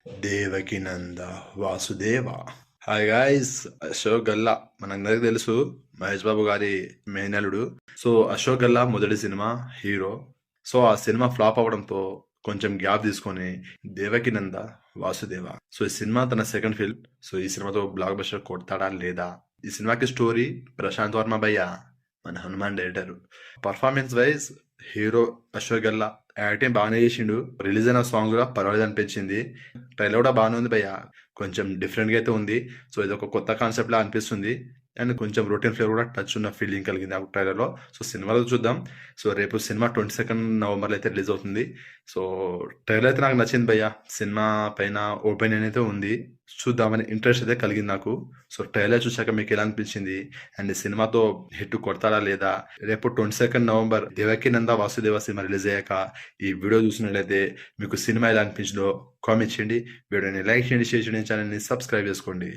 దేవకినంద Vasudeva. Hi guys, Ashok Galla మనందరికి తెలుసు, మహేష్ బాబు గారి మేనలుడు. సో అశోక్ గల్లా మొదటి సినిమా హీరో. సో ఆ సినిమా ఫ్లాప్ అవడంతో కొంచెం గ్యాప్ తీసుకొని దేవకినంద వాసుదేవ. సో ఈ సినిమా తన సెకండ్ ఫిల్మ్. సో ఈ సినిమాతో బ్లాక్ బస్టర్ కొడతాడా లేదా? ఈ సినిమాకి స్టోరీ ప్రశాంత్ వర్మ భయ్య, మన Hanuman director. Performance wise hero Ashok Galla acting బాగానే చేసిండు. రిలీజ్ అయిన సాంగ్ కూడా పర్వాలేదు అనిపించింది. ట్రైలర్ కూడా బాగానే ఉంది భయ్య, కొంచెం డిఫరెంట్గా అయితే ఉంది. సో ఇది ఒక కొత్త కాన్సెప్ట్ లా అనిపిస్తుంది. అండ్ కొంచెం రొటీన్ ఫ్లేవర్ కూడా టచ్ ఉన్న ఫీలింగ్ కలిగింది ఆ ట్రైలర్లో. సో సినిమాలో చూద్దాం. సో రేపు సినిమా 22 నవంబర్లో అయితే రిలీజ్ అవుతుంది. సో ట్రైలర్ అయితే నాకు నచ్చింది భయ్య. సినిమా పైన ఒపీనియన్ అయితే ఉంది, చూద్దామని ఇంట్రెస్ట్ అయితే కలిగింది నాకు. సో ట్రైలర్ చూశాక మీకు ఎలా అనిపించింది? అండ్ సినిమాతో హిట్ కొడతాడా లేదా? రేపు 22 నవంబర్ దేవకినంద వాసుదేవ సినిమా రిలీజ్ అయ్యాక ఈ వీడియో చూసినట్లయితే మీకు సినిమా ఎలా అనిపించిందో కామెంట్ చేయండి. వీడియోని లైక్ చేయండి, షేర్ చేయండి, ఛానల్ని సబ్స్క్రైబ్ చేసుకోండి.